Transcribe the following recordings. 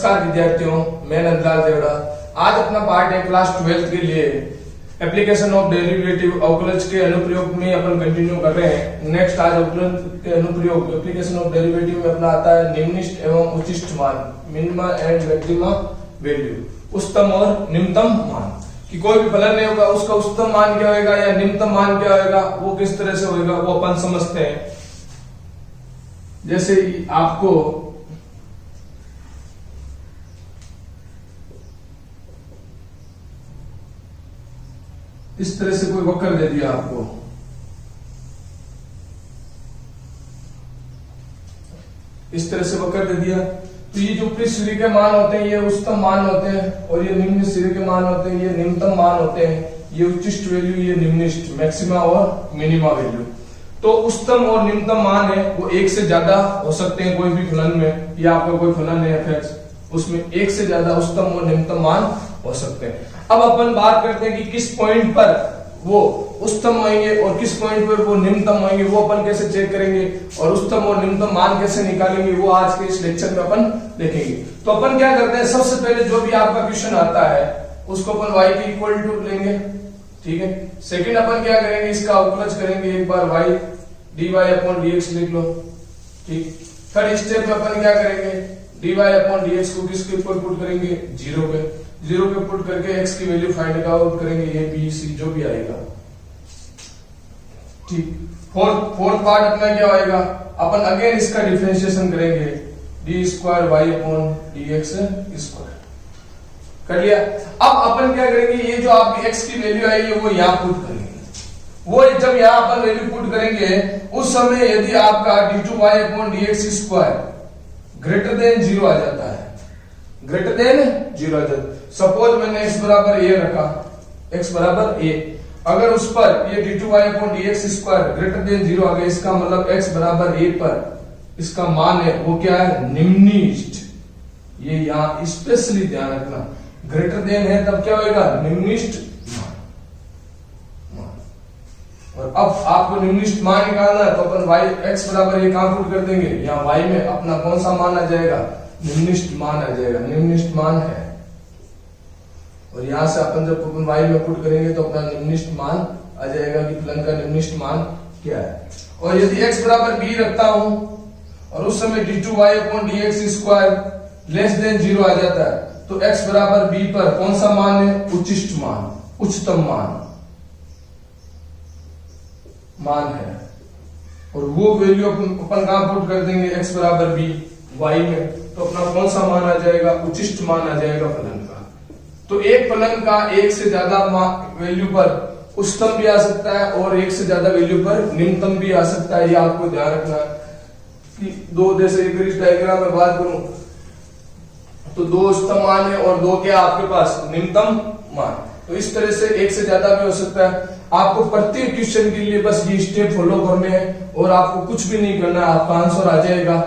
नमस्कार विद्यार्थियों, मैं नंदलाल देवड़ा। आज अपना पार्ट है क्लास 12 के लिए एप्लीकेशन ऑफ डेरिवेटिव अवकलज के अनुप्रयोग में अपन कंटिन्यू कर रहे हैं। नेक्स्ट आज अवकलज के अनुप्रयोग एप्लीकेशन ऑफ डेरिवेटिव में अपना आता है निम्निष्ठ एवं उच्चिष्ठ मान, मिनिमा एंड मैक्सिमा वैल्यू, उच्चतम और निम्नतम मान। कि कोई भी फलन नहीं होगा, उसका उच्चतम मान क्या होगा या निम्नतम मान क्या होगा, वो किस तरह से होगा वो अपन समझते हैं। जैसे आपको इस तरह से कोई वक्र दे दिया, आपको इस तरह से वक्र दे दिया, तो ये जो ऊपरी सिरे के मान होते हैं ये उच्चतम मान होते हैं और ये निम्न सिरे के मान होते हैं ये निम्नतम मान होते हैं। ये उच्चिष्ट वैल्यू, ये निम्निष्ठ, मैक्सिमा और मिनिमा वैल्यू। तो उच्चतम और निम्नतम मान है वो एक से ज्यादा हो सकते हैं कोई भी फलन में। या आपका कोई फलन है f(x), उसमें एक से ज्यादा उच्चतम और निम्नतम मान हो सकते हैं। अब अपन बात करते हैं कि किस पॉइंट पर वो उच्चतम होंगे और किस पॉइंट पर वो निम्नतम होंगे, वो अपन कैसे चेक करेंगे और उच्चतम और निम्नतम मान कैसे निकालेंगे, वो आज के इस लेक्चर में अपन देखेंगे। तो अपन क्या करते हैं, सबसे पहले जो भी आपका क्वेश्चन आता है उसको अपन y के इक्वल टू लेंगे, ठीक है। सेकंड अपन क्या करेंगे, इसका अवकलज करेंगे, एक बार y dy अपॉन dx लिख लो, ठीक। थर्ड स्टेप में अपन क्या करेंगे, dy अपॉन dx को किसके ऊपर पुट करेंगे, जीरो पे पुट करके x की वैल्यू फाइंड आउट करेंगे, a b c जो भी आएगा, ठीक। फोर्थ पार्ट अपना क्या होएगा, अपन अगेन इसका डिफरेंशिएशन करेंगे, d square y upon dx square कर लिया। अब अपन क्या करेंगे, ये जो आपकी x की वैल्यू आई है वो यहाँ पुट करेंगे। वो जब यहाँ अपन वैल्यू पुट करेंगे उस समय यदि आपका d2y upon dx square greater than 0 आ जाता है, ग्रेटर देन 0 आ जाता है। सपोज मैंने x बराबर a रखा, x बराबर a, अगर उस पर ये d2y upon dx square greater than 0 आ गया, इसका मतलब x बराबर a पर इसका मान है वो क्या है, निम्निष्ठ। ये यहाँ स्पेशली ध्यान रखना, ग्रेटर देन है तब क्या होगा, निम्निष्ठ मान। और अब आपको निम्निष्ठ मान निकालना है तो अपन y x बराबर a कहां पुट कर देंगे, यहाँ y में अपना कौन सा मान आ जाएगा, निम्निष्ठ मान आ जाएगा, निम्निष्ठ मान है। और यहां से अपन जब अपन y में पुट करेंगे तो अपना निम्निष्ठ मान आ जाएगा कि फलन का निम्निष्ठ मान क्या है। और यदि x बराबर b रखता हूं और उस समय d2y upon dx square less than 0 आ जाता है तो x बराबर b पर कौन सा मान है, उच्चिष्ठ मान, उच्चतम मान है। और वो वैल्यू अपन कहां पुट कर देंगे, x बराबर b y में, तो अपना कौन सा मान आ जाएगा, उच्चिष्ठ मान आ जाएगा फलन का। तो एक फलन का एक से ज्यादा वैल्यू पर उच्चतम भी आ सकता है और एक से ज्यादा वैल्यू पर निम्नतम भी आ सकता है। ये आपको ध्यान रखना है कि दो, जैसे इस डायग्राम में बात करूं तो दो उच्चतम मान है और दो क्या आपके पास निम्नतम मान। तो इस तरह से एक से ज्यादा भी हो सकता है। आपको प्रत्येक क्वेश्चन के लिए बस ये स्टेप फॉलो करने हैं और आपको कुछ भी नहीं करना है, आपका आंसर आ जाएगा।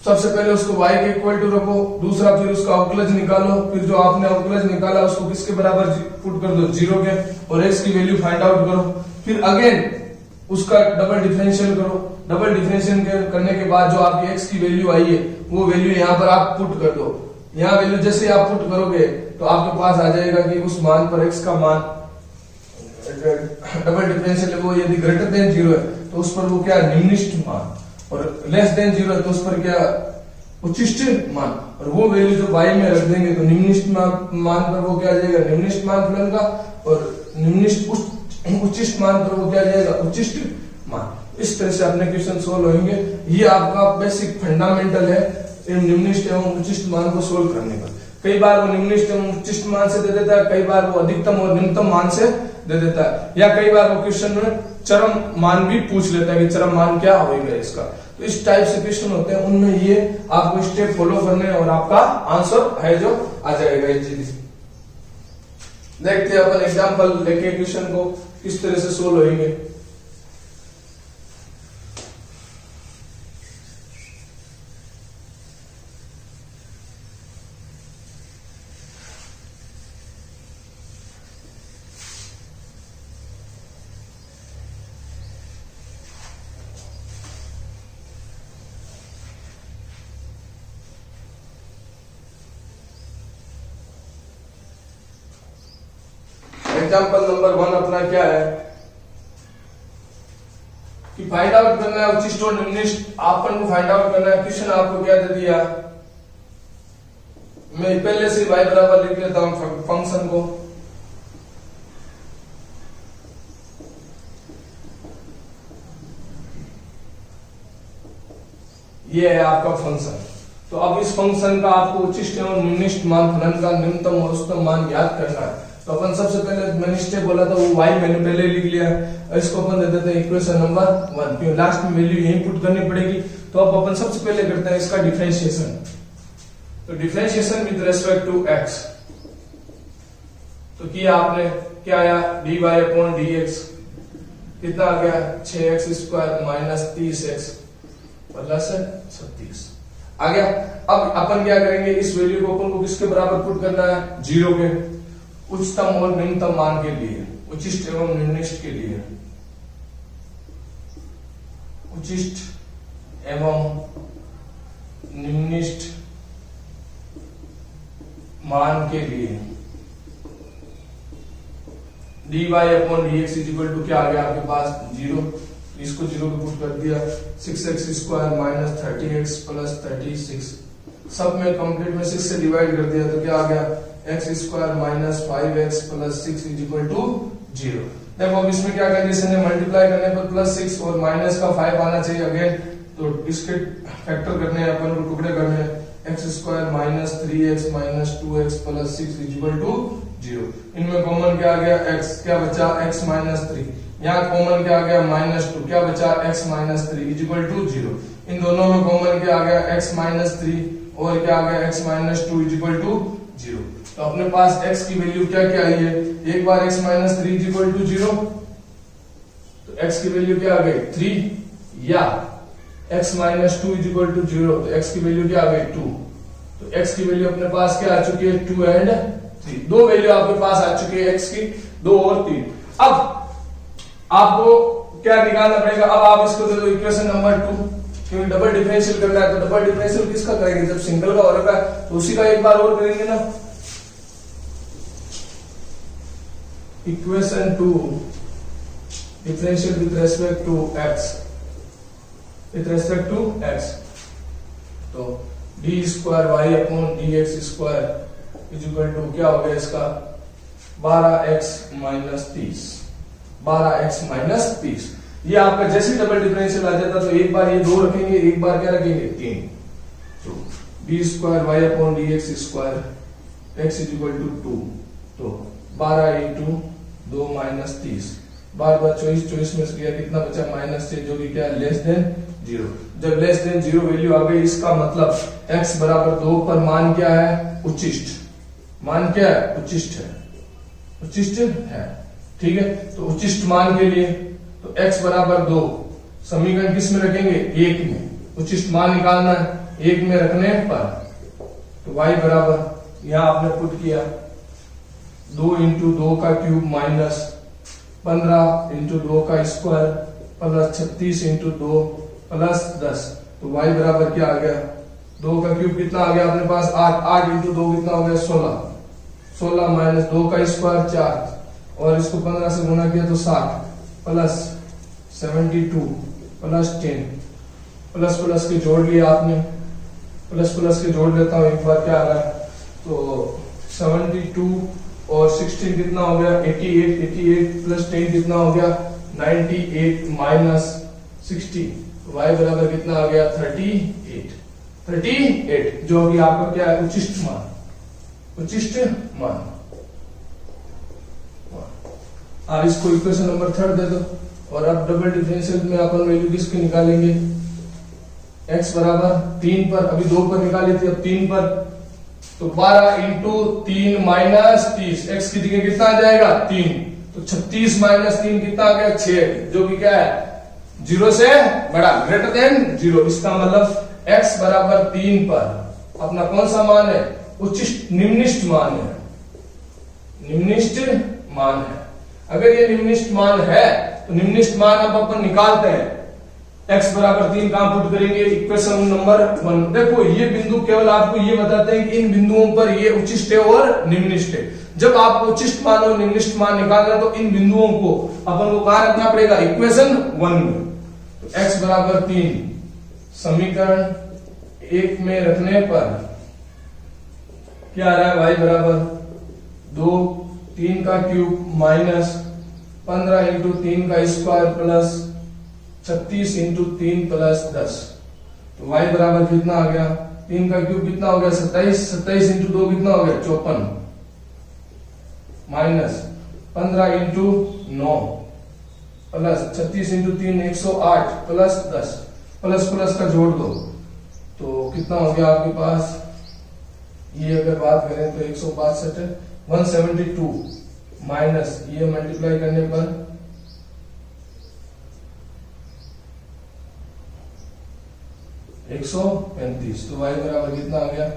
सबसे पहले उसको y के इक्वल टू रखो, दूसरा फिर उसका अवकलज निकालो, फिर जो आपने अवकलज निकाला उसको किसके बराबर पुट कर दो, 0 के, और x की वैल्यू फाइंड आउट करो। फिर अगेन उसका डबल डिफरेंशियल करो, डबल डिफरेंशियल करने के बाद जो आपकी x की वैल्यू आई है वो वैल्यू यहाँ पर आप पुट कर दो। यहाँ वैल्यू जैसे आप पुट करोगे तो आपके पास आ जाएगा कि उस मान पर x का मान, डबल डिफरेंशियल वो यदि ग्रेटर देन 0 है तो उस पर वो क्या, निम्निष्ठ मान, और लेस देन 0 है तो उस पर क्या, उच्चिष्ठ मान। और वो वैल्यू जो y में रख देंगे तो निम्निष्ठ मान पर वो क्या आ जाएगा, निम्निष्ठ मान फलन का, और निम्निष्ठ उच्चिष्ठ मान पर वो क्या आ जाएगा, उच्चिष्ठ मान। इस तरह से अपने क्वेश्चन सोल्व होंगे। ये आपका बेसिक फंडामेंटल है निम्निष्ठ एवं उच्चिष्ठ मान को सोल्व करने का। कई बार वो निम्निष्ठ एवं उच्चिष्ठ मान से दे देता है, कई बार वो अधिकतम और निम्नतम मान से दे देता है, या कई बार वो क्वेश्चन में चरम मान भी पूछ लेता है कि चरम मान क्या होगा इसका। तो इस टाइप से क्वेश्चन होते हैं, उनमें ये आपको स्टेप फॉलो करने हैं और आपका आंसर है जो आ जाएगा इजीली। देखते हैं अपन एग्जांपल लेके क्वेश्चन को किस तरह से सोल्व होंगे। एग्जाम्पल नंबर 1 अपना क्या है कि फाइंड आउट करना है उच्चिष्ट और निम्निष्ट। आपन को फाइंड आउट करना है। क्वेश्चन आपको क्या दे दिया, मैं पहले से y बराबर लिख लेता हूं फंक्शन को। ये है आपका फंक्शन। तो अब इस फंक्शन का आपको उच्चिष्ट एवं निम्निष्ट मान, फलन का निम्नतम और उच्चतम मान ज्ञात करना है। तो अपन सबसे पहले मैंने स्टेप बोला था वो y मैंने पहले लिख लिया। इसको अपन दे देते हैं इक्वेशन नंबर 1, क्यों लास्ट में वैल्यू यही पुट करनी पड़ेगी। तो अब अपन सबसे पहले करते हैं इसका डिफरेंशिएशन। तो differentiation with respect to x, तो किया आपने, क्या आया dy अपॉन dx कितना आ गया 6x square minus 30x plus 36 आ गया। अब अपन क्या करेंगे, इस वैल्यू को अपन को किसके बराबर पुट करना है, 0 के उच्चतम और निम्नतम मान के लिए, उच्चिष्ट एवं निम्निष्ट के लिए, उच्चिष्ट एवं निम्निष्ट मान के लिए dy upon dx is equal to क्या आ गया आपके पास 0, इसको 0 पे पुट कर दिया 6x square minus 30x plus 36, सब में कंप्लीट में 6 से डिवाइड कर दिया तो क्या आ गया x square minus 5x plus 6 is equal to 0। देखो अब इसमें क्या कंडीशन है, मल्टीप्लाई करने पर प्लस 6 और माइनस का 5 आना चाहिए अगेन, तो इसके फैक्टर करने हैं अपन को, टुकड़े करने हैं। x square minus 3x minus 2x plus 6 is equal to 0। इनमें कॉमन क्या आ गया x, क्या बचा x माइनस 3, यहाँ कॉमन क्या आ गया -2, क्या बचा x minus 3 is equal to 0। इन दोनों में कॉमन क्या आ गया x माइनस 3 और क्या आ गया x minus 2 is equal to 0। तो अपने पास x की वैल्यू क्या क्या आई है, एक बार x minus 3 is equal to 0, तो x की वैल्यू क्या आ गई 3, या x minus 2 is equal to 0, तो x की वैल्यू क्या आ गई 2। तो x की वैल्यू अपने पास क्या आ चुकी है 2 एंड 3, दो वैल्यू आपके पास आ चुकी है x की, 2 और 3। अब आपको क्या निकालना पड़ेगा, अब आप इसको दे दो इक्वेशन नंबर 2, क्योंकि डबल डिफरेंशियल करना है। तो डबल डिफरेंशियल किसका करेंगे, जब सिंगल का हो रखा है तो उसी का एक बार और करेंगे ना। Equation 2 differential with respect to x, with respect to x, तो d square y upon d x square is equal to क्या हो गया इसका 12x माइनस 30, 12x माइनस 30। ये आपका जैसे डबल डिफरेंशियल आ जाता तो एक बार ये 2 रखेंगे, एक बार क्या रखेंगे 3, तो d square y upon d x square x is equal to 2, तो 12 इंटू 2 माइनस 30, बार बार 24 में से गया कितना बचा -6, जो कि क्या लेस देन 0। जब लेस देन 0 वैल्यू आ गई, इसका मतलब x बराबर 2 पर मान क्या है उच्चिष्ट, मान क्या है उच्चिष्ट है, उच्चिष्ट है, ठीक है। तो उच्चिष्ट मान के लिए तो x बराबर 2 समीकरण किस में रखेंगे 1 में, उच्चिष्ट मान निकालना है 1 में रखने पर, तो y बराबर यहां आपने पुट किया 2 इंटू 2 का क्यूब माइनस 15 इंटू 2 का स्क्वायर प्लस 36 इंटू 2 प्लस 10, तो y बराबर क्या आ गया 2 का क्यूब कितना आ गया अपने पास 8, 8 इंटू 2 कितना हो गया 16, 16 माइनस 2 का स्क्वायर 4 और इसको 15 से गुना किया तो 60 प्लस 72 प्लस 10, प्लस प्लस के जोड़ लिया आपने, प्लस प्लस के जोड़ लेता हूं एक बार क्या आ रहा है, तो 72 और 16 कितना हो गया 88, 88 प्लस 10 कितना हो गया 98 माइनस 60, y बराबर कितना आ गया 38, 38 जो कि आपका क्या है उच्चिष्ट मान, उच्चिष्ट मान। अब इसको इक्वेशन नंबर 3 दे दो, और अब डबल डिफरेंशियल में अपन वैल्यू किसकी निकालेंगे, x बराबर 3 पर, अभी 2 पर निकाली थी अब 3 पर, तो 12 इंटू 3 माइनस 30, x की जगह कितना आ जाएगा 3, तो 36 माइनस 3 कितना आ गया 6, जो कि क्या है 0 से बड़ा, ग्रेटर देन 0। इसका मतलब x बराबर 3 पर अपना कौन सा मान है उच्चिष्ट, निम्निष्ट मान है, निम्निष्ट मान है। अगर ये निम्निष्ट मान है तो निम्निष्ट मान अब अपन निकालते हैं, x बराबर 3 कहां पुट करेंगे इक्वेशन नंबर 1। देखो ये बिंदु केवल आपको ये बताते हैं कि इन बिंदुओं पर ये उच्चिष्ट है और निम्निष्ट है। जब आपको उच्चिष्ट मान और निम्निष्ट मान निकालना है तो इन बिंदुओं को अपन को कहां रखना पड़ेगा, इक्वेशन 1 में। तो x बराबर 3 समीकरण 1 में रखने पर क्या आ रहा है, y बराबर 2 3 का क्यूब माइनस 15 इंटू 3 का स्क्वायर प्लस 36 इंटू 3 प्लस 10। तो y बराबर कितना आ गया, 3 का क्यूब कितना हो गया 27, 27 इंटू 2 कितना हो गया 54 minus 15 into 9 plus 36 into 3 108 plus 10 plus plus का जोड़ दो तो कितना हो गया आपके पास, ये अगर बात करें तो 162 172 माइनस ये मल्टीप्लाई करने पर 135। तो y बराबर कितना आ गया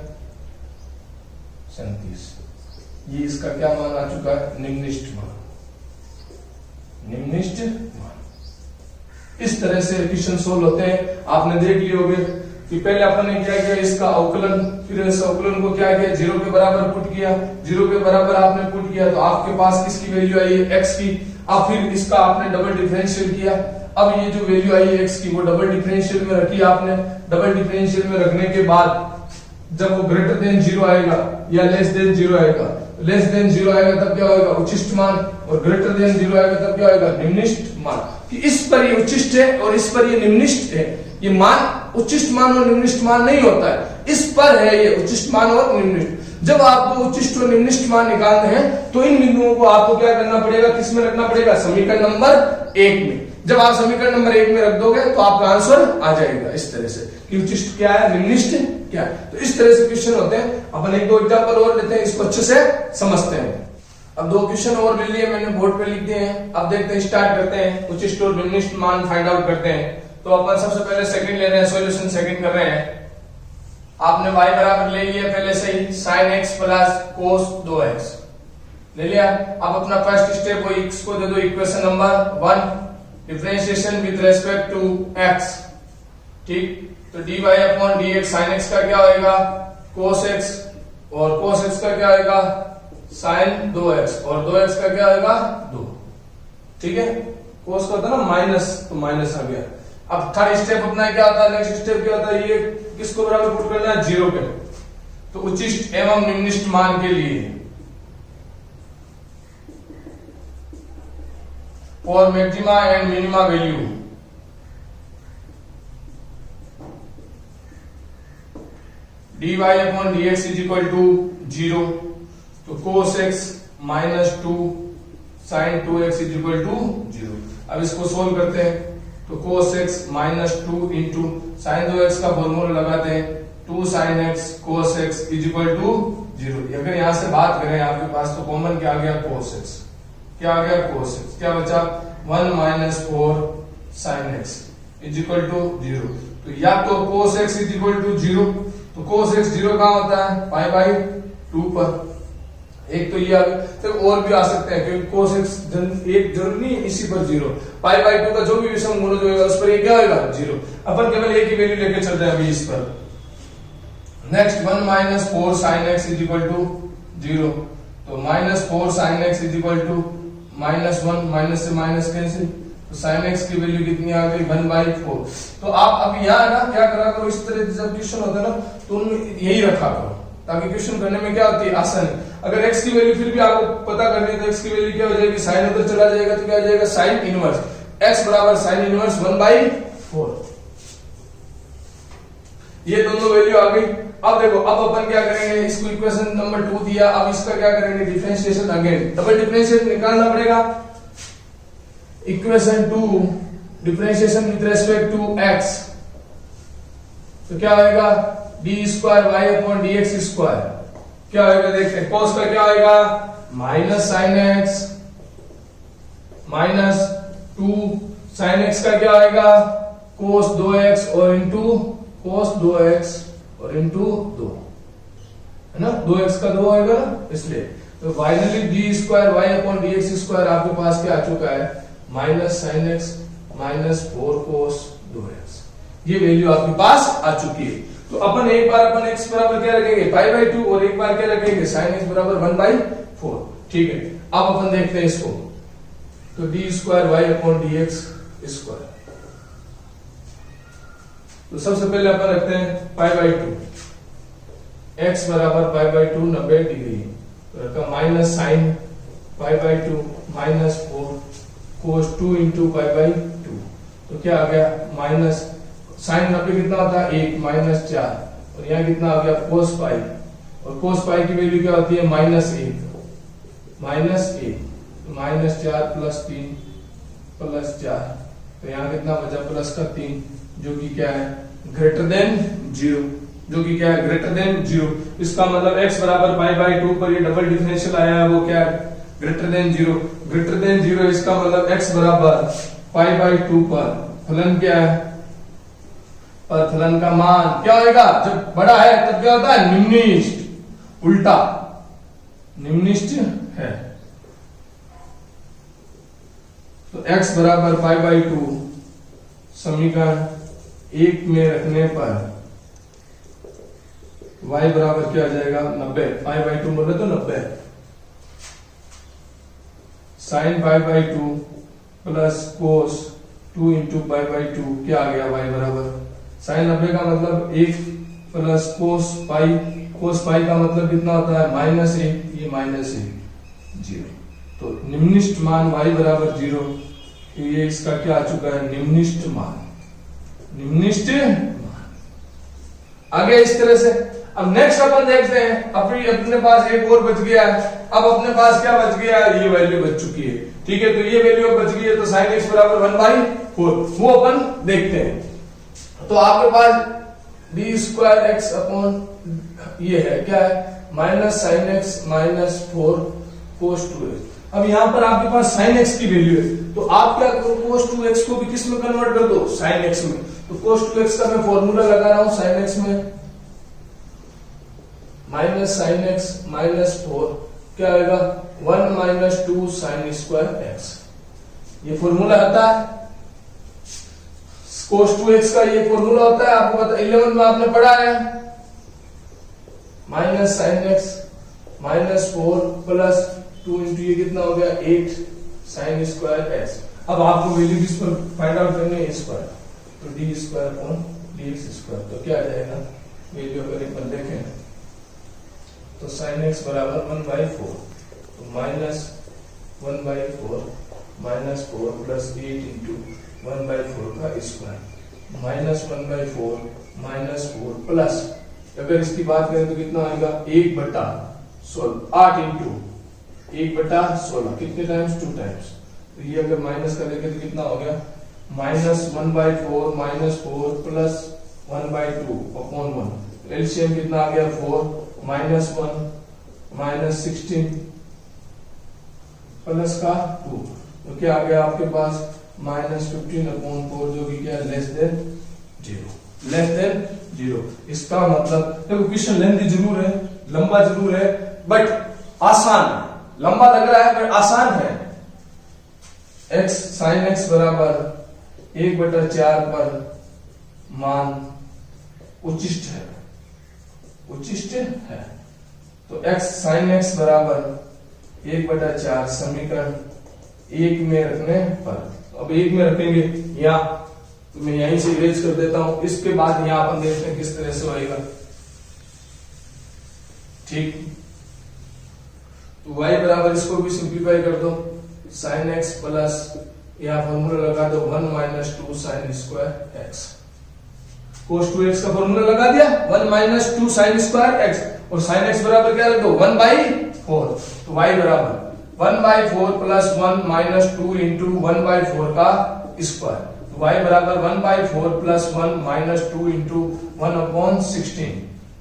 37। ये इसका क्या मान आ चुका है, निम्निष्ट मान, निम्निष्ट मान। इस तरह से क्वेश्चन सोल्व होते हैं। आपने देख लिए होंगे कि पहले अपन ने क्या किया, इसका अवकलन, फिर इस अवकलन को क्या किया, 0 के बराबर पुट किया, 0 के बराबर आपने पुट किया तो आपके पास किसकी वैल्यू आई है, x की। अब फिर इसका आपने डबल डिफरेंशियल किया, अब ये जो वैल्यू आई है x की वो डबल डिफरेंशियल में रखी आपने। डबल डिफरेंशियल में रखने के बाद जब वो ग्रेटर देन 0 आएगा या लेस देन 0 आएगा, लेस देन 0 आएगा तब क्या होगा, उच्चिष्ट मान, और ग्रेटर देन 0 आएगा तब क्या होगा, निम्निष्ट मान। कि इस पर ये उच्चिष्ट है और इस पर ये निम्निष्ट है। ये मान उच्चिष्ट मान और निम्निष्ट मान नहीं होता है, इस पर है ये उच्चिष्ट मान और निम्निष्ट। जब आपको उच्चिष्ट और निम्निष्ट मान निकालने हैं तो इन बिंदुओं को आपको क्या करना पड़ेगा, किसमें रखना पड़ेगा, समीकरण नंबर 1 में। जब आप समीकरण नंबर 1 में रख दोगे तो आपका आंसर आ जाएगा इस तरह से कि उच्चिष्ट क्या है, निम्निष्ट क्या है। तो इस तरह से क्वेश्चन होते हैं। अपन एक दो एग्जांपल और लेते हैं, इसको अच्छे से समझते हैं। अब 2 क्वेश्चन और ले लिए मैंने, बोर्ड पे लिख दिए हैं। अब देखते हैं, स्टार्ट करते हैं, उच्चिष्ट और निम्निष्ट मान फाइंड आउट करते हैं। तो अपन सबसे पहले सेकंड ले रहे हैं, सॉल्यूशन सेकंड कर रहे हैं। आपने y बराबर ले लिया पहले से ही, sin x plus cos 2x ले लिया। अब अपना फर्स्ट स्टेप वो x को दे दो equation number 1, differentiation with respect to x, ठीक। तो dy upon dx sin x का क्या होएगा, cos x, और cos x का क्या होएगा, sin 2x, और 2x का क्या होएगा 2, ठीक है। cos का होता है ना माइनस, तो माइनस आ गया। अब थर्ड स्टेप अपना क्या होता है, नेक्स्ट स्टेप क्या होता है, ये किसको बराबर पुट करना है, 0 पे। तो उच्चिष्ट एवं निम्निष्ट मान के लिए for maxima and minima value dy upon dx is equal to 0। तो cos x minus 2 sin 2x is equal to 0। अब इसको सोल्व करते हैं। तो cos x minus 2 into sin 2x का फॉर्मूला लगाते हैं, 2 sin x cos x is equal to 0। अगर यहां से बात करें आपके पास तो कॉमन क्या आ गया, cos x, क्या आ गया cos x, क्या बचा 1 minus 4 sin x is equal to 0। तो या तो cos x is equal to 0, तो cos x 0 कहां होता है, पाई बाई 2 पर। एक तो ये आ गया, फिर और भी आ सकते हैं क्योंकि cos x एक जरूरी नहीं इसी पर 0, पाई बाई 2 का जो भी विषम गुण जो होगा उस पर ये क्या होगा 0। अपन केवल एक ही वैल्यू लेके चल रहे हैं अभी इस पर। Next 1 minus 4 sin x is equal to 0। तो minus 4 sin x is equal to minus 1, minus से माइनस कैंसिल, तो sin x की वैल्यू कितनी आ गई 1/4। तो आप अब यहाँ ना क्या करा करो, इस तरह जब क्वेश्चन होता है ना तो उनमें यही रखा करो ताकि क्वेश्चन करने में क्या होती है, आसान। अगर x की वैल्यू फिर भी आपको पता करनी है तो x की वैल्यू क्या हो जाएगी, साइन उधर चला जाएगा तो क्या हो जाएगा, साइन इनवर्स x बराबर साइन इनवर्स 1/4। ये दोनों वैल्यू आ गई। अब देखो, अब अपन क्या करेंगे, इसको इक्वेशन नंबर 2 दिया, अब इसका क्या करेंगे, डिफरेंशिएशन अगेन, डबल डिफरेंशिएशन निकालना पड़ेगा। Equation 2 differentiation with respect to x, तो क्या होगा, d square y upon dx square, क्या होगा देखते हैं। cos का क्या होगा, minus sine x minus 2 sin x का क्या आएगा, cos 2x और इंटू cos 2x और इंटू 2, है ना, 2x का 2 आएगा इसलिए। तो finally d square y upon dx square आपके पास क्या आ चुका है, minus sine x minus 4 cos 2x। ये वैल्यू आपके पास आ चुकी है। तो अपन एक बार अपन x बराबर क्या रखेंगे, पाई बाई 2, और एक बार क्या रखेंगे, साइन x बराबर 1/4। ठीक है, अब अपन देखते हैं इसको। तो d square y upon d x square. तो सबसे पहले अपन रखते हैं पाई बाई टू, एक्स बराबर पाई बाई टू 90 डिग्री, तो रखा minus sine pi by two minus 4 cos 2 into pi by two. तो क्या आ गया माइनस साइन 90 कितना होता है 1 माइनस 4, और यहाँ कितना आ गया कोस पाई, और कोस पाई की वैल्यू क्या होती है माइनस 1 माइनस 4 प्लस 3 प्लस 4, तो यहाँ कितना बचा प्लस का 3, जो कि क्या है ग्रेटर देन 0, जो कि क्या है ग्रेटर देन 0। इसका मतलब x बराबर पाई बाई 2 पर ये डबल डिफरेंशियल आया है, वो क्या है ग्रेटर देन 0, ग्रेटर देन 0। इसका मतलब x बराबर पाई बाई 2 पर फलन क्या है, पर फलन का मान क्या होगा, जब बड़ा है तब क्या होता है निम्निष्ट, उल्टा निम्निष्ट है। तो x बराबर पाई बाई 2 समीकरण 1 में रखने पर y बराबर क्या आ जाएगा 90, पाई बाई 2 बोले तो 90, sine pi by 2 plus cos 2 into pi by 2, क्या आ गया y बराबर साइन 90 का मतलब 1 प्लस कोस पाई का मतलब कितना होता है माइनस 1, ये माइनस 1 0। तो निम्निष्ट मान y बराबर 0, तो ये इसका क्या आ चुका है निम्निष्ट मान, निम्निष्ट मान। आगे इस तरह से अब नेक्स्ट अपन देखते हैं, अपने पास एक और बच गया है। अब अपने पास क्या बच गया है, ये वैल्यू बच चुकी है, ठीक है। तो ये वैल्यू बच गई है, तो साइन एक्स बराबर 1/4 वो अपन देखते हैं। तो आपके पास डी स्क्वायर एक्स अपॉन ये है क्या है माइनस साइन एक्स माइनस 4 कोस 2x। अब यहाँ पर आपके पास साइन एक्स की वैल्यू है, तो आप क्या करो कोस 2x को भी किस में कन्वर्ट कर दो साइन एक्स में। तो कोस 2x का मैं फॉर्मूला लगा रहा हूं साइन एक्स में, माइनस साइन एक्स माइनस 4 क्या आएगा 1 माइनस 2 साइन स्क्वायर एक्स, ये फॉर्मूला आता है। कोस 2x का ये फॉर्मूला होता है, आपको पता 11 में आपने पढ़ा है, minus sine x minus 4 plus 2 into ये कितना हो गया 8 साइन स्क्वायर एक्स। अब आपको वैल्यू किस पर फाइंड आउट करनी है स्क्वायर, तो d square upon d x square. तो क्या आ जाएगा वैल्यू अगर एक बार देखें तो साइन एक्स बराबर 1/4, तो माइनस 1/4 माइनस 4 प्लस 8 इंटू 1/4 का स्क्वायर माइनस 1/4 माइनस 4 प्लस, अगर इसकी बात करें तो कितना आएगा 1/16 8 इंटू 1/16 कितने टाइम्स 2 टाइम्स। तो ये अगर माइनस करेंगे तो कितना हो गया minus 1/4 minus 4 plus 1/2 upon 1। LCM कितना आ गया 4 माइनस 1 माइनस 16 प्लस का 2, तो क्या आ गया आपके पास माइनस 15 अपॉन 4, जो कि क्या लेस देन 0। इसका मतलब देखो क्वेश्चन लेंथी जरूर है, लंबा जरूर है, बट आसान है, लंबा लग रहा है पर आसान है। x साइन x बराबर 1/4 पर मान उचिष्ट है, तो x साइन x बराबर 1/4 समीकरण 1 में रखने पर, अब 1 में रखेंगे यहाँ, तो मैं यहीं से इरेज कर देता हूं। इसके बाद यहाँ अपन देखते हैं किस तरह से होएगा, ठीक। तो y बराबर इसको भी सिंप्लीफाई कर दो, साइन x प्लस यहाँ फॉर्मूला लगा दो 1 माइनस 2 साइन स्क्वायर एक्स। कोस 2x का फॉर्मूला लगा दिया 1 माइनस 2 साइन स्क्वायर एक्स, और साइन x बराबर क्या रख दो 1/4। तो y बराबर 1/4 प्लस 1 माइनस 2 इंटू 1/4 का स्क्वायर, तो y बराबर 1/4 प्लस 1 माइनस 2 इंटू 1/16।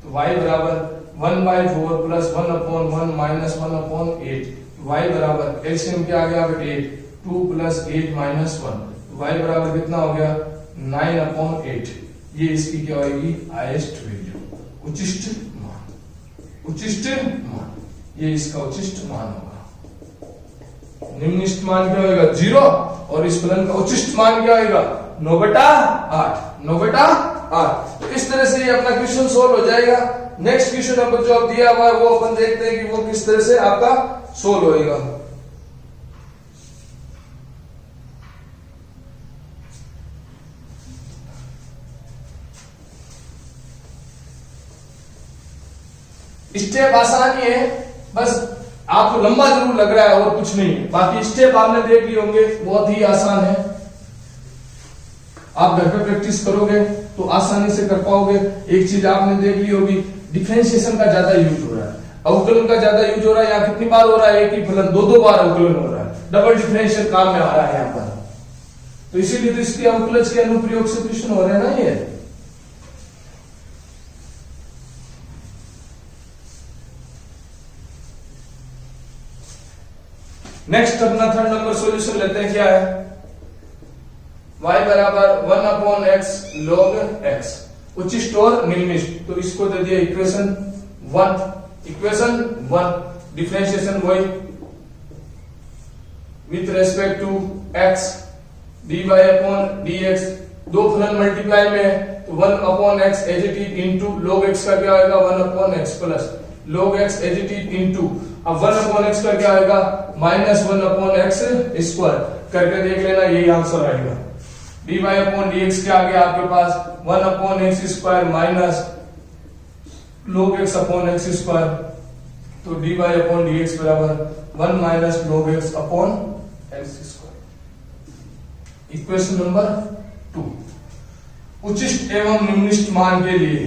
तो y बराबर 1/4 प्लस 1/1 माइनस 1/8। y बराबर एलसीएम क्या आ गया 8 2 प्लस 8 माइनस 1, तो y बराबर कितना हो गया 9/8। ये इसकी क्या होगी हाईएस्ट वैल्यू, उचिष्ट मान, ये इसका उचिष्ट मान होगा। निम्निष्ट मान क्या होगा 0, और इस फलन का उचिष्ट मान क्या होगा 9/8 9/8। तो इस तरह से ये अपना क्वेश्चन सोल्व हो जाएगा। नेक्स्ट क्वेश्चन नंबर जो अब दिया हुआ है वो अपन देखते हैं कि वो किस तरह से आपका सोल्व होएगा। स्टेप आसान ही है, बस आपको लंबा जरूर लग रहा है और कुछ नहीं है। बाकी स्टेप आपने देख लिए होंगे, बहुत ही आसान है। आप घर पे प्रैक्टिस करोगे तो आसानी से कर पाओगे। एक चीज आपने देख ली होगी, डिफरेंशिएशन का ज्यादा यूज हो रहा है, अवकलन का ज्यादा यूज हो रहा है। यहाँ कितनी बार हो रहा है? एक ही फलन दो बार अवकलन हो रहा है, डबल डिफरेंशियल काम में आ रहा है यहाँ पर। तो इसीलिए तो इसके अवकलज के अनुप्रयोग से क्वेश्चन हो रहे हैं ना ये। नेक्स्ट अपना थर्ड नंबर सॉल्यूशन लेते हैं। क्या है? y बराबर 1/x log x, उच्चिष्ट और निम्निष्ट। तो इसको दे दिया इक्वेशन 1 डिफरेंशिएशन वही with respect to x dy upon dx। दो फलन मल्टीप्लाई में है तो 1/x as it is into log x का क्या आएगा? 1/x plus log x as it is into, अब 1/x का क्या आएगा? -1/x स्क्वायर करके देख लेना, यही आंसर आएगा। dy अपॉन dx क्या आ गया आपके पास? 1/x square minus log x upon x square. तो dy अपॉन dx बराबर 1 minus log x upon x square. Equation number 2, उच्चिष्ट एवं निम्निष्ट मान के लिए,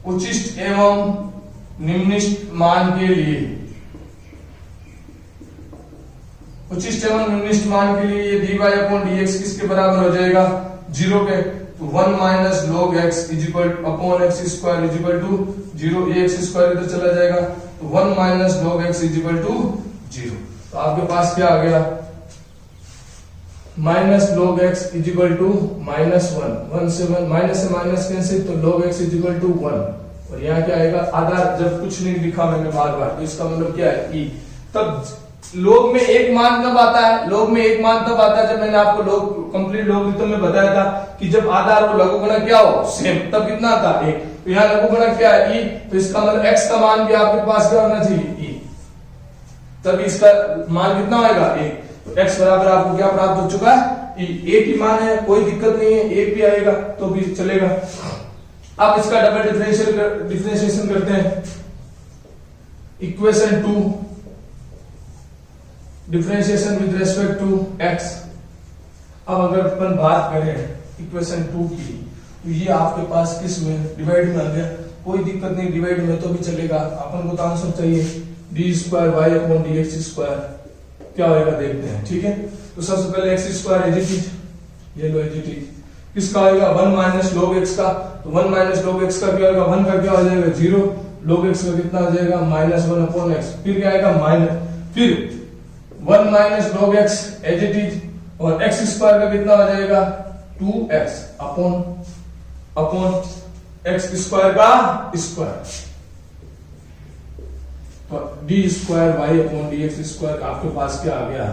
उच्चिष्ट एवं निम्निष्ट मान के लिए, उच्चिष्ट एवं निम्निष्ट मान के लिए ये dy अपॉन dx किसके बराबर हो जाएगा? 0 के। तो 1 minus log x equal upon x square equal to 0, ये x स्क्वायर इधर चला जाएगा तो 1 minus log x equal to 0। तो आपके पास क्या आ गया? Minus log x equal to -1, 1 से 1 माइनस से माइनस कैंसिल, तो log x इजिकल टू 1। और यहाँ क्या आएगा? आधार जब कुछ नहीं लिखा मैंने बार बार, तो इसका मतलब क्या है? e। तब लोग में एक मान कब आता है? लोग में एक मान तब आता है जब मैंने आपको लोग कंप्लीट लोगरिथम में बताया था कि जब आधार और लघुगणक क्या हो? सेम। तब कितना था? 1। तो यहाँ लघुगणक क्या है? e। तो इसका मतलब x का मान भी आपके पास क्या होना चाहिए? e। तब इसका मान कितना आएगा? 1। तो x बराबर आपको क्या प्राप्त हो चुका है? e। एक ही मान है, कोई दिक्कत नहीं है, एक भी आएगा तो भी चलेगा। अब इसका डबल डिफरेंशिएशन करते हैं। Equation 2 differentiation with respect to x। अब अगर अपन बात करें इक्वेशन 2 की, तो ये आपके पास किस में? डिवाइड में आ गया, कोई दिक्कत नहीं, डिवाइड में तो भी चलेगा। अपन को तो आंसर चाहिए d square y upon d x square क्या होगा देखते हैं। ठीक है, तो सबसे पहले x square as it is, ये लो एज इट इज, किसका आएगा? 1 माइनस log x का। तो 1 माइनस log x का क्या होगा? 1 का क्या हो जाएगा? 0। log x का कितना हो जाएगा? -1 अपॉन x। फिर क्या आएगा? माइनस, फिर 1 minus log x as it is, और x स्क्वायर का कितना हो जाएगा? 2x अपॉन x स्क्वायर का स्क्वायर। तो d square y upon d x square आपके पास क्या आ गया?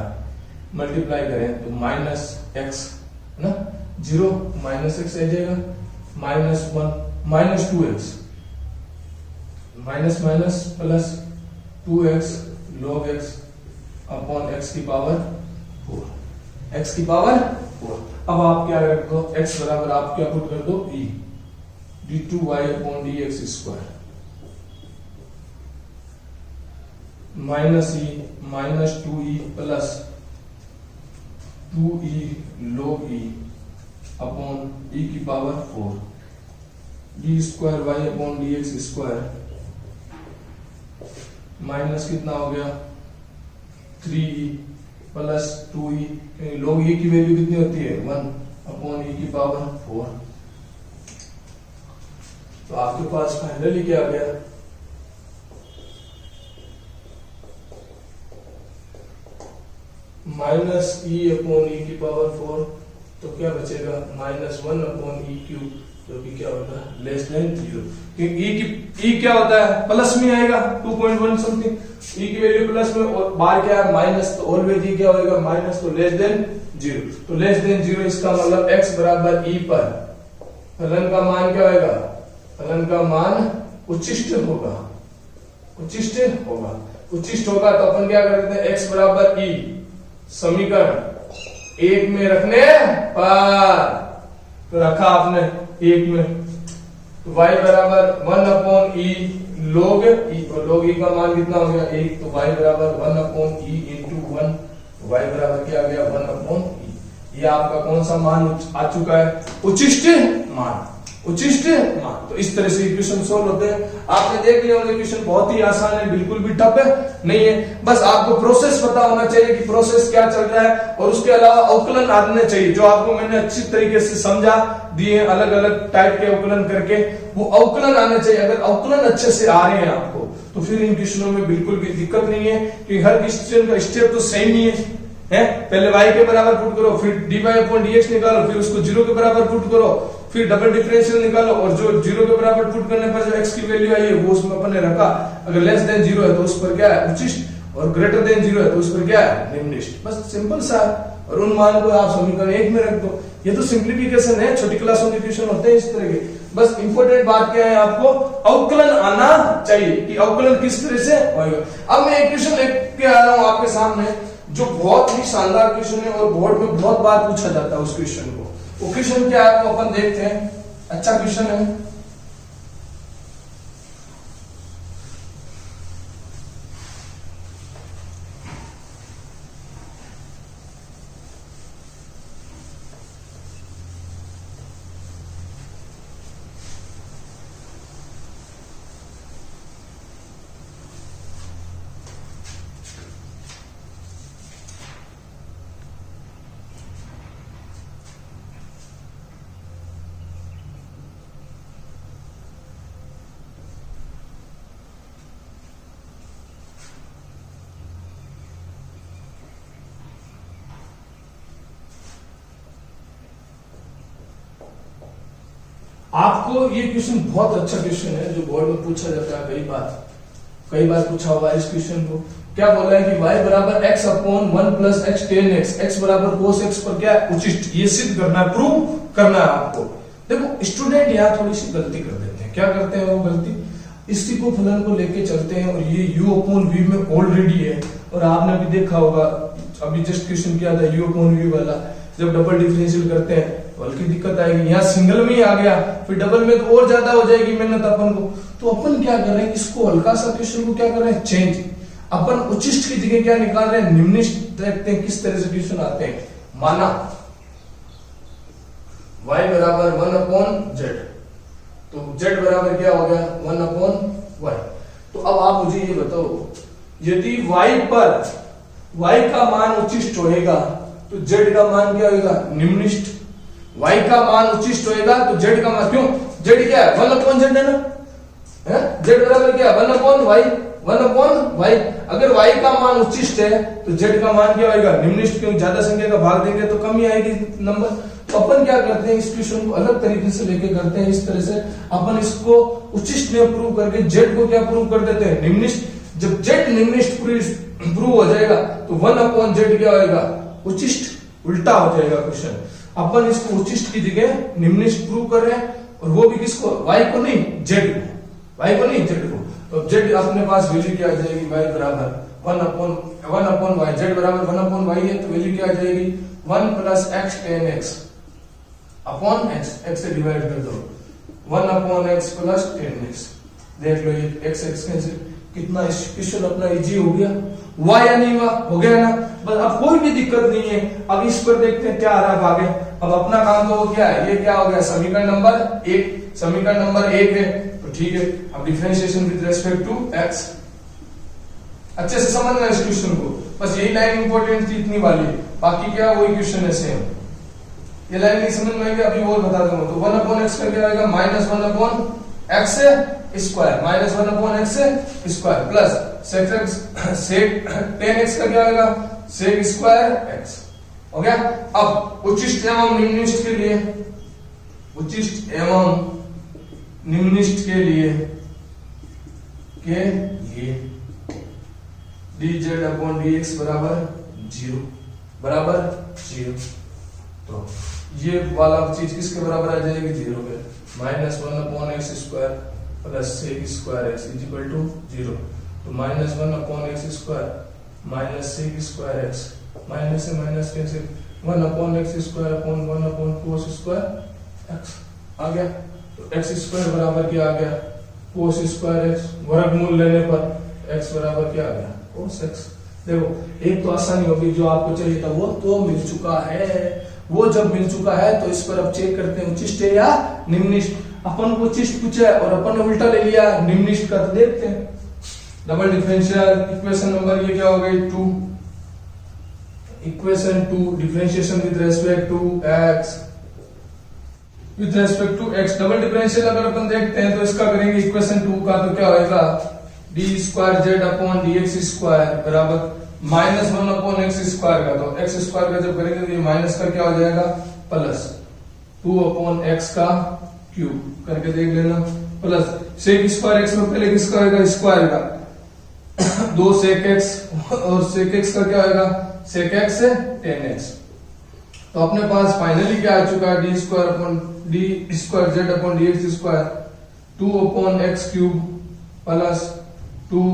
मल्टीप्लाई करें तो -x ना, 0 -x आ जाएगा, -1 -2x, minus minus plus 2x log x upon x की पावर 4, x की पावर 4। अब आप क्या कर दो? x बराबर आप क्या पुट कर दो? e d2y upon dx square minus e minus 2e plus 2e log e upon e की power 4 d square y upon dx square minus कितना हो गया? 3e plus 2e, log e की वैल्यू कितनी होती है? 1 अपॉन e की power 4। तो आपके पास फाइनली क्या आ गया? माइनस e अपॉन e की पावर 4। तो क्या बचेगा? -1 अपॉन e क्यूब जो कि क्या होगा लेस देन 0, क्योंकि ई क्या होता है प्लस में आएगा 2.1 समथिंग, ई की वैल्यू प्लस में और बाहर क्या है माइनस, तो ऑलवेज ई क्या होगा माइनस, तो लेस देन 0, तो लेस देन 0 इसका मतलब x बराबर ई पर फलन का मान क्या होगा, फलन का मान उच्चिष्ट होगा, उच्चिष्ट होगा, उच्चिष्ट होगा तो अपन क्या करते हैं x बराबर ई समीकरण एक में रखने पर, तो रखा आपने एक में, तो y बराबर 1/e log e, और log e का मान कितना हो गया 1, तो y बराबर 1/e into 1, y बराबर क्या आ गया 1/e। ये आपका कौन सा मान आ चुका है, उच्चिष्ट मान, उच्चिष्ट मान। तो इस तरह से इक्वेशन सोल्व होते हैं। आपने देख लिया होगा इक्वेशन बहुत ही आसान है, बिल्कुल भी टफ है नहीं है, बस आपको प्रोसेस पता होना चाहिए कि प्रोसेस क्या चल रहा है, और उसके अलावा अवकलन आने चाहिए, जो आपको मैंने अच्छी तरीके से समझा दिए अलग अलग टाइप के अवकलन करके, वो अवकलन आने चाहिए। अगर अवकलन अच्छे से आ रहे हैं आपको तो फिर इन क्वेश्चनों में बिल्कुल भी दिक्कत नहीं है, क्योंकि हर क्वेश्चन का स्टेप तो सेम ही है। पहले y के बराबर पुट करो, फिर dy/dx निकालो, फिर उसको 0 के बराबर पुट करो, फिर डबल डिफरेंशियल निकालो, और जो 0 के बराबर पुट करने पर जो x की वैल्यू आई है वो उसमें अपन ने रखा, अगर लेस देन 0 है तो उस पर क्या है उच्चिष्ट, और ग्रेटर देन 0 है तो उस पर क्या है निम्निष्ट। बस सिंपल सा, और उन मान को आप समीकरण 1 में रख दो। ये तो सिंप्लीफिकेशन है, छोटी क्लासों के क्वेश्चन होते हैं इस तरह के। बस इंपॉर्टेंट बात क्या है, आपको अवकलन आना चाहिए कि अवकलन किस तरह से होगा। अब मैं एक क्वेश्चन लेके आ रहा हूं आपके सामने, जो बहुत ही शानदार क्वेश्चन है और बोर्ड में बहुत बार पूछा जाता है उस क्वेश्चन को। वो क्वेश्चन क्या है वो अपन देखते हैं, अच्छा क्वेश्चन है। आपको ये क्वेश्चन बहुत अच्छा क्वेश्चन है, जो बोर्ड में पूछा जाता है कई बार पूछा हुआ है इस क्वेश्चन को। क्या बोल रहा है कि y बराबर x upon 1 plus x tan x, x बराबर cos x पर क्या उचिष्ट, ये सिद्ध करना है, प्रूव करना है आपको। देखो स्टूडेंट यहाँ थोड़ी सी गलती कर देते हैं। क्या करते हैं वो गलती, इसी को फलन को लेके चलते हैं, और ये u अपॉन v में ऑलरेडी है, और आपने भी देखा होगा अभी जस्ट क्वेश्चन किया था u अपॉन v वाला, जब डबल डिफरेंशियल करते हैं बल्कि दिक्कत आएगी। यहाँ सिंगल में ही आ गया, फिर डबल में तो और ज्यादा हो जाएगी मेहनत अपन को। तो अपन क्या कर रहे हैं, इसको हल्का सा क्वेश्चन को क्या कर रहे हैं चेंज, अपन उच्चिष्ट की जगह क्या निकाल रहे हैं निम्निष्ट। देखते हैं किस तरह से क्वेश्चन आते हैं। माना y बराबर 1/z, तो z बराबर क्या हो गया 1/y। तो अब आप मुझे ये बताओ, यदि y पर y का मान उच्चिष्ट होएगा तो z का मान क्या होगा निम्निष्ट। y का मान उच्चिष्ट होएगा तो z का मान, क्यों z क्या है 1/z है ना, z बराबर क्या 1/y। अगर y का मान उच्चिष्ट है तो z का मान क्या होगा निम्निष्ट, क्योंकि ज्यादा संख्या का भाग देंगे तो कम ही आएगी नंबर। तो अपन क्या करते हैं, इस क्वेश्चन को अलग तरीके से लेके करते हैं। इस तरह से अपन इसको उच्चिष्ट में प्रूव करके z को क्या प्रूव कर देते हैं निम्निष्ट। जब z निम्निष्ट प्रूव हो जाएगा तो 1/z क्या होगा उच्चिष्ट, उल्टा हो जाएगा क्वेश्चन। अपन इसको उच्चिष्ट की जगह निम्निष्ट प्रूव कर रहे हैं, और वो भी किसको, y को नहीं z को, y को नहीं z को। तो z अपने पास वैल्यू क्या आ जाएगी, y बराबर 1/y, z बराबर 1/y है तो वैल्यू क्या आ जाएगी 1 plus x tan x upon x से डिवाइड कर दो 1/x प्लस tan x। देख लो ये x कैंसिल, कितना क्वेश्चन अपना इजी हो गया। हुआ या नहीं हुआ, हो गया ना, बस अब कोई भी दिक्कत नहीं है। अब इस पर देखते हैं क्या आ रहा है आगे। अब अपना काम तो क्या है, ये क्या हो गया समीकरण नंबर 1, समीकरण नंबर 1 है तो ठीक है। अब differentiation with respect to x, अच्छे से समझना इस क्वेश्चन को, बस यही लाइन इंपॉर्टेंट थी इतनी वाली, बाकी क्या वही क्वेश्चन है सेम। ये लाइन नहीं समझ में आएगी अभी और बता दूंगा। तो 1/x का क्या आएगा -1/x square, -1/x square plus sec tan x का क्या आएगा sec स्क्वायर x। हो गया। अब उच्चिष्ट एवं निम्निष्ट के लिए उच्चिष्ट एवं निम्निष्ट के लिए dz अपॉन dx बराबर जीरो। तो ये वाला चीज किसके बराबर आ जाएगी? जीरो के। -1 upon x square plus sec square x is equal to zero. तो -1 upon x square minus sec square x, minus से minus cancel, 1 upon x square upon 1 upon cos square x आ गया। तो एक्स स्क्वायर बराबर क्या आ गया? Cos square x. वर्गमूल लेने पर एक्स बराबर क्या आ गया? Cos x. देखो एक तो आसानी होगी, जो आपको चाहिए था वो तो मिल चुका है। वो जब मिल चुका है तो इस पर अब चेक करते हैं उच्चिष्ट है या निम्निष्ट। अपन को उच्चिष्ट पूछा है और अपन ने उल्टा ले लिया निम्निष्ट का, तो देखते हैं। डबल डिफरेंशियल इक्वेशन नंबर ये क्या हो गई? 2। Equation 2 differentiation with respect to x, with respect to x. Double differential अगर अपन देखते हैं तो इसका करेंगे इक्वेशन 2 का, तो क्या होगा? D square z upon d x square बराबर -1 अपॉन एक्स स्क्वायर का। तो एक्स स्क्वायर का जब करेंगे तो ये माइनस का क्या हो जाएगा? प्लस 2 अपॉन एक्स का क्यूब करके देख लेना। प्लस सेक स्क्वायर एक्स में पहले किसका होगा? स्क्वायर का। 2 सेक एक्स और सेक एक्स का क्या होगा? सेक एक्स है 10x। तो अपने पास फाइनली क्या आ चुका है? D square upon d square z upon d x square 2 upon x cube plus 2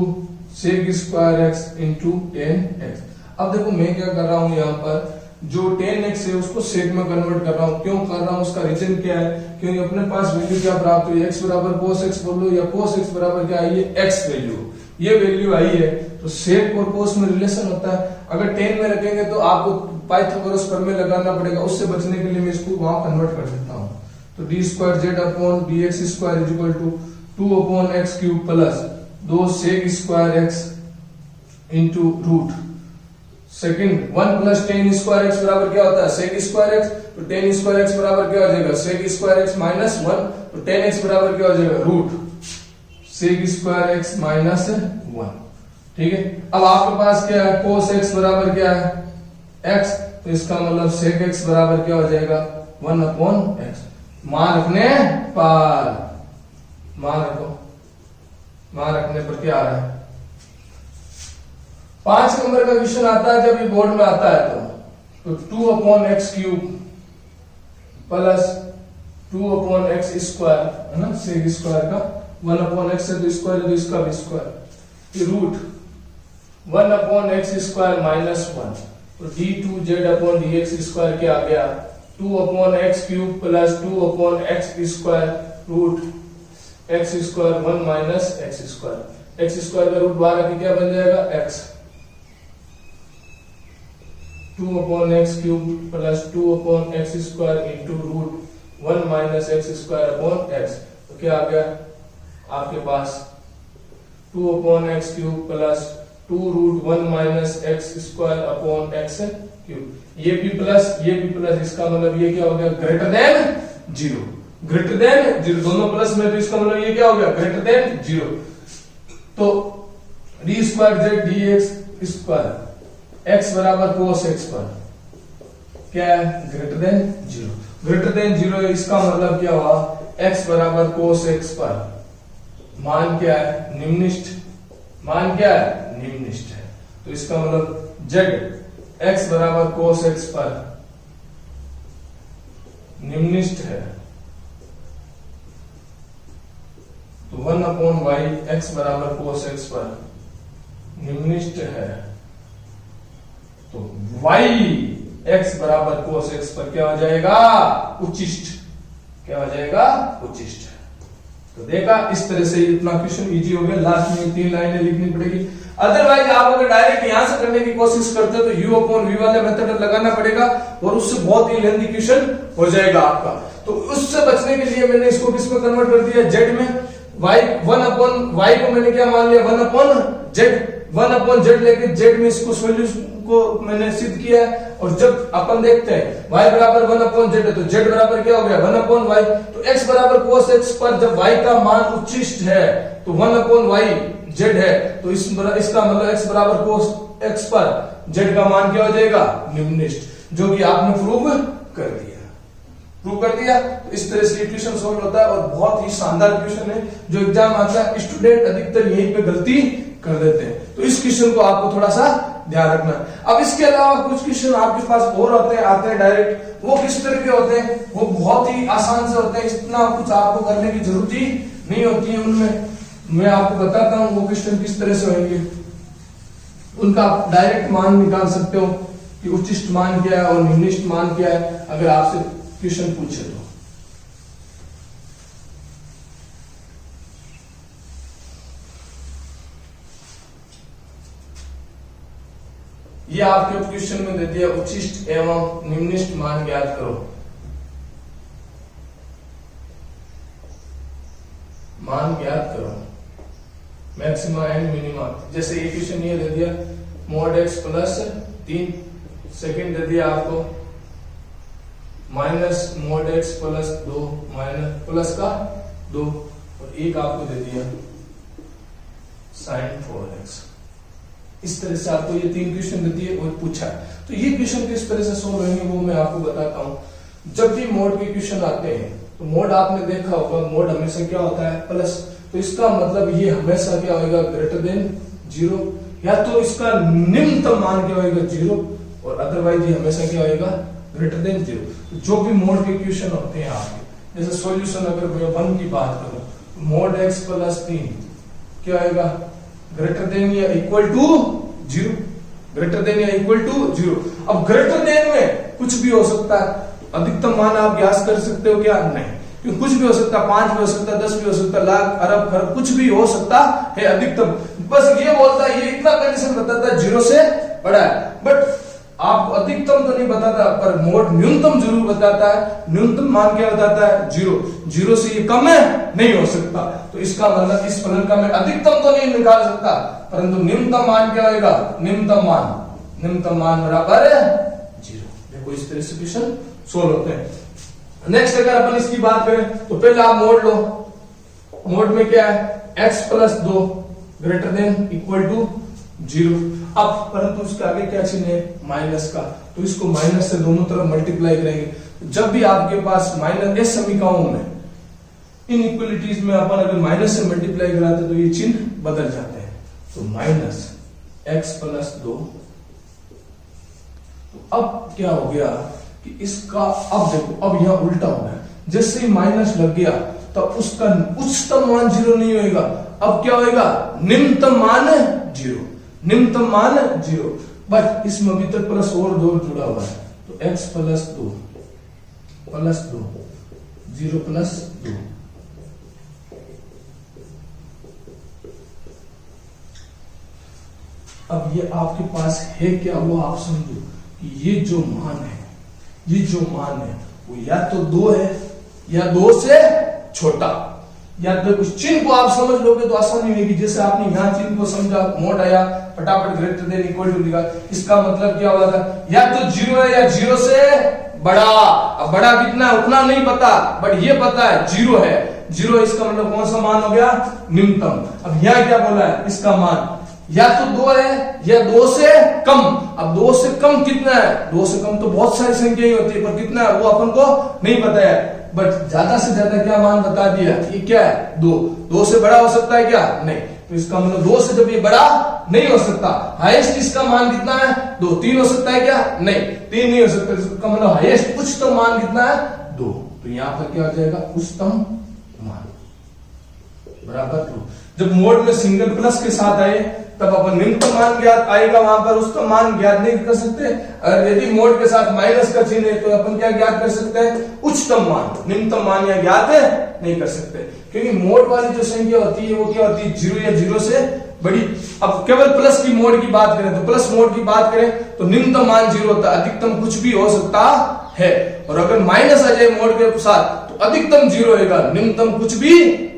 sec square x into 10x। अब देखो मैं क्या कर रहा हूं, यहाँ पर जो 10x है उसको सेक में कन्वर्ट कर रहा हूं। क्यों कर रहा हूं? उसका रीजन क्या है? क्योंकि अपने पास वैल्यू क्या प्राप्त हुई? x बराबर cos x बोल लो या cos x बराबर क्या आई है? x वैल्यू, ये वैल्यू आई है। तो सेक और cos में रिलेशन होता है। अगर 10 में रखेंगे तो आपको पाइथागोरस प्रमेय लगाना पड़ेगा। उससे बचने के लिए मैं इसको वहां कन्वर्ट कर देता हूँ। तो d square z upon d x square is equal to 2 upon x cube plus 2 sec square x into root second 1 plus 10 square x बराबर क्या होता है? Sec square x. तो 10 स्क्वायर एक्स बराबर क्या हो जाएगा? Sec square x minus 1। तो 10x बराबर क्या हो जाएगा? Root sec square x minus 1। ठीक है। अब आपके पास क्या है? कोस एक्स बराबर क्या है? x। तो इसका मतलब सेक एक्स बराबर क्या हो जाएगा? 1 अपॉन एक्स। मान रखने पर, मान रखो, मान रखने पर क्या आ रहा है? 5 नंबर का क्वेश्चन आता है जब ये बोर्ड में आता है तो 2 upon x cube plus 2 upon x square है ना, सेक स्क्वायर का 1 अपॉन एक्स है तो स्क्वायर है तो इसका भी square, root 1 upon x square minus 1। तो d2z अपॉन dx स्क्वायर क्या आ गया? 2 upon x cube plus 2 upon x square root x square 1 minus x square. X square का रूट बाहर आके क्या बन जाएगा? x। 2 upon x cube plus 2 upon x square into root 1 minus x square upon x. तो क्या आ गया आपके पास? 2 upon x cube plus 2 root 1 minus x square upon x cube. ये भी प्लस, इसका मतलब ये क्या हो गया? Greater than zero. Greater than zero, दोनों प्लस में, तो इसका मतलब ये क्या हो गया? Greater than zero. तो d square z d x square x बराबर कोस एक्स पर क्या है? Greater than zero. Greater than zero, इसका मतलब क्या हुआ? एक्स बराबर कोस एक्स पर मान क्या है? निम्निष्ट। मान क्या है? निम्निष्ट है। तो इसका मतलब जेड एक्स बराबर कोस एक्स पर निम्निष्ट है। तो 1 अपॉन वाई एक्स बराबर कोस एक्स पर निम्निष्ट है। तो y x बराबर कोस x पर क्या हो जाएगा? उच्चिष्ट। क्या हो जाएगा? उच्चिष्ट। तो देखा, इस तरह से इतना क्वेश्चन इजी हो गया। लास्ट में 3 लाइनें लिखनी पड़ेगी। अदरवाइज आप अगर डायरेक्ट यहां से करने की कोशिश करते हो तो u अपॉन v वाले मेथड लगाना पड़ेगा और उससे बहुत ही लेंथी क्वेश्चन हो जाएगा आपका। तो उससे बचने के लिए मैंने इसको किस में कन्वर्ट कर दिया? z में। y 1 अपॉन y को मैंने क्या मान लिया? 1 अपॉन z। 1 अपॉन z लेके z में इसको सॉल्यूशन को मैंने सिद्ध किया है। और जब अपन देखते हैं y बराबर 1 अपॉन z है तो z बराबर क्या हो गया? 1 अपॉन y। तो x बराबर cos x पर जब y का मान उच्चिष्ट है तो 1 अपॉन y z है, तो इसका मतलब x बराबर cos x पर z का मान क्या हो जाएगा? निम्निष्ट, जो कि आपने प्रूव कर दिया। प्रूव कर दिया। तो इस तरह से क्वेश्चन सोल्व होता है और बहुत ही शानदार क्वेश्चन है जो एग्जाम आता है। स्टूडेंट अधिकतर यहीं पे गलती कर देते हैं, तो इस क्वेश्चन को आपको थोड़ा सा ध्यान रखना है। अब इसके अलावा कुछ क्वेश्चन आपके पास और आते हैं डायरेक्ट। वो किस तरह के होते हैं? वो बहुत ही आसान से होते हैं, इतना कुछ आपको करने की जरूरत ही नहीं होती है उनमें। मैं आपको बताता हूँ वो क्वेश्चन किस तरह से होंगे। उनका आप डायरेक्ट मान निकाल सकते हो कि उच्चिष्ट मान क्या है और निम्निष्ट मान क्या है, अगर आपसे क्वेश्चन पूछे तो। ये आपके क्वेश्चन में दे दिया उच्चिष्ट एवं निम्निष्ट मान ज्ञात करो। मान ज्ञात करो मैक्सिमा एंड मिनिमा। जैसे ये क्वेश्चन ये दे दिया mod x प्लस 3, सेकेंड दे दिया आपको minus mod x plus 2 minus plus का 2, और एक आपको दे दिया sin 4x। इस तरह से आपको ये 3 क्वेश्चन देती है और पूछा है। तो ये क्वेश्चन किस तरह से सोल्व होंगे वो मैं आपको बताता हूं। जब भी मोड के क्वेश्चन आते हैं तो मोड आपने देखा होगा, मोड हमेशा क्या होता है? प्लस। तो इसका मतलब ये हमेशा क्या होगा? ग्रेटर देन 0, या तो इसका निम्नतम मान क्या होगा? 0, और अदरवाइज ये हमेशा क्या होगा? Greater than 0। तो जो भी मोड के क्वेश्चन होते हैं आपके, जैसे सॉल्यूशन अगर मैं 1 की बात करूं, mod x प्लस 3 क्या आएगा? ग्रेटर देन या इक्वल टू 0, ग्रेटर देन या इक्वल टू 0। अब ग्रेटर देन में कुछ भी हो सकता है, अधिकतम मान आप ज्ञात कर सकते हो क्या? नहीं, क्योंकि कुछ भी हो सकता है, 5 भी हो सकता है, 10 भी हो सकता है, लाख अरब खरब कुछ भी हो सकता है अधिकतम। बस ये बोलता है, ये इतना कंडीशन बताता है 0 से बड़ा है, बट आपको अधिकतम तो नहीं बताता, पर मोड न्यूनतम जरूर बताता है। न्यूनतम मान क्या बताता है? 0। 0 से ये कम है नहीं हो सकता। तो इसका मतलब इस फलन का मैं अधिकतम तो नहीं निकाल सकता, परंतु निम्नतम मान क्या होगा? निम्नतम मान बराबर है 0। देखो इस तरह से क्वेश्चन सोल्व होते हैं। नेक्स्ट अगर अपन इसकी बात करें तो पहले आप मोड लो। मोड में क्या है? x plus 2 greater than equal to 0। अब परंतु उसके आगे क्या चिन्ह है? माइनस का, तो इसको माइनस से दोनों तरफ मल्टीप्लाई करेंगे। जब भी आपके पास माइनस, इस समीकरणों में इनइक्वालिटीज में अपन अगर माइनस से मल्टीप्लाई कराते तो ये चिन्ह बदल जाते हैं। तो माइनस x प्लस 2। तो अब क्या हो गया कि इसका, अब देखो अब यहां उल्टा हो गया। जैसे ही माइनस लग गया तब उसका उच्चतम मान 0 नहीं होगा। अब क्या होगा? निम्नतम मान 0, निम्नतम मान 0। बट इसमें अभी तक प्लस और 2 जुड़ा हुआ है, तो x प्लस 2 प्लस 2 0 प्लस 2। अब ये आपके पास है क्या? वो आप समझो कि ये जो मान है, ये जो मान है वो या तो 2 है या 2 से छोटा, या तो कुछ चिन्ह को आप समझ लोगे तो आसानी होगी। जैसे आपने यहां चिन्ह को समझा, मोड आया, फटाफट ग्रेटर देन इक्वल टू लिखा, इसका मतलब क्या हुआ था? या तो 0 है या 0 से बड़ा। अब बड़ा कितना है उतना नहीं पता, बट ये पता है 0 है। 0 इसका मतलब कौन सा मान हो गया? निम्नतम। अब यहां क्या बोला है? इसका मान या तो 2 है या 2 से कम। अब 2 से कम कितना है? 2 से कम तो बहुत सारी संख्या ही होती है, पर कितना है वो अपन को नहीं पता है। बट ज्यादा से ज्यादा क्या मान बता दिया? ये क्या है? 2। 2 से बड़ा हो सकता है क्या? नहीं। तो इसका मतलब 2 से जब ये बड़ा नहीं हो सकता, हाईएस्ट इसका मान कितना है? 2। 3 हो सकता है क्या? नहीं, 3 नहीं हो सकता। इसका मतलब हाईएस्ट उच्चतम मान कितना है? 2। तो यहां पर क्या हो जाएगा? उच्चतम मान बराबर 2। जब मोड में सिंगल प्लस के साथ आए तब अपन निम्नतम मान ज्ञात आएगा, वहां पर उसका मान ज्ञात नहीं कर सकते। और यदि मोड के साथ माइनस का चिन्ह है तो अपन क्या ज्ञात कर सकते हैं? उच्चतम मान। निम्नतम मान या ज्ञात नहीं कर सकते, क्योंकि मोड वाली जो संख्या होती है वो क्या होती है? 0 या 0 से बड़ी। अब केवल प्लस की मोड की बात करें तो प्लस मोड की बात करें तो निम्नतम मान 0 होता है, अधिकतम कुछ भी हो सकता है। और अगर माइनस आ जाए मोड के साथ तो अधिकतम 0 होगा, निम्नतम कुछ भी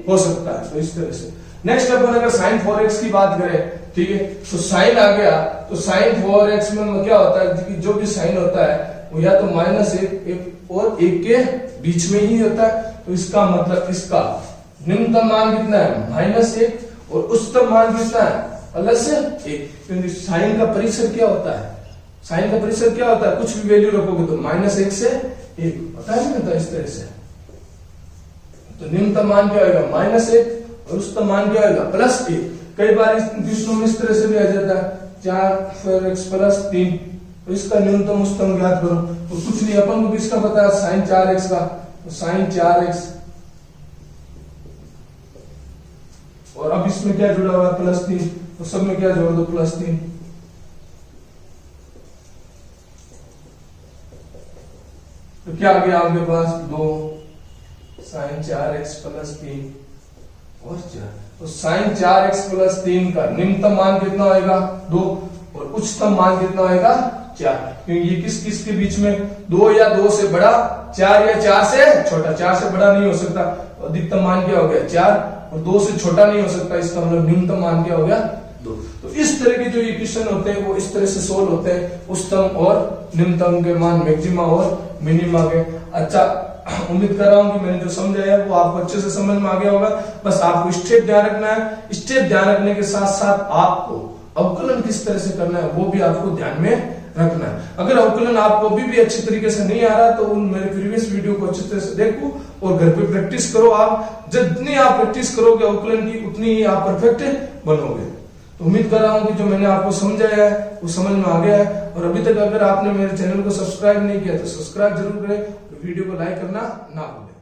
हो सकता है। तो इस तरह से नेक्स्ट अपन अगर sin 4x की बात करें, ठीक है, तो साइन आ गया, तो sin 4x में क्या होता है कि जो भी साइन होता है वो या तो -1 और 1 के बीच में ही होता है। तो इसका मतलब इसका निम्नतम मान कितना है? -1, और उच्चतम मान कितना है? +1। क्योंकि साइन का परिसर क्या होता है? साइन का परिसर क्या होता है? कुछ भी वैल्यू रखोगे तो -1 से 1 पता है नहीं था इस तरह से। तो निम्नतम मान क्या होगा -1 और उच्चतम मान क्या होगा +1। कई बार इस क्वेश्चनों में इस तरह से भी आ जाता है 4x + 3, तो इसका न्यूनतम उच्चतम ज्ञात करो। तो कुछ नहीं, अपन को किसका पता है sin 4x का, तो sin 4x, और अब इसमें क्या जुड़ा हुआ है +3, तो सब में क्या जोड़ दो +3। तो क्या आ गया आपके पास 2 sin 4x + 3 और 4। तो sin 4x + 3 का निम्नतम मान कितना होगा 2 और उच्चतम मान कितना होगा 4, क्योंकि ये किस किस के बीच में 2 या 2 से बड़ा, 4 या 4 से छोटा। 4 से बड़ा नहीं हो सकता, तो अधिकतम मान क्या हो गया 4, और 2 से छोटा नहीं हो सकता, इसका मतलब न्यूनतम मान क्या हो गया 2। तो इस तरह के जो ये क्वेश्चन होते हैं वो इस तरह से सोल्व होते हैं, उच्चतम और निम्नतम के मान, मैक्सिमा और मिनिमा के। अच्छा, उम्मीद कर रहा हूं कि मैंने जो समझाया है वो आपको अच्छे से समझ में आ गया होगा। बस आपको स्टेप ध्यान रखना है, स्टेप ध्यान रखने के साथ साथ आपको अवकलन किस तरह से करना है वो भी आपको ध्यान में रखना है। अगर अवकलन आपको अभी भी अच्छी तरीके से नहीं आ रहा तो उन मेरे प्रीवियस वीडियो को अच्छी तरह से देखो और घर पे प्रैक्टिस करो। आप जितनी आप प्रैक्टिस करोगे अवकलन की, उतनी ही आप परफेक्ट बनोगे। तो उम्मीद कर रहा हूं कि जो मैंने आपको समझाया है वो समझ में आ गया है। और अभी तक अगर आपने मेरे चैनल को सब्सक्राइब नहीं किया तो सब्सक्राइब जरूर करें, वीडियो को लाइक करना ना भूलें।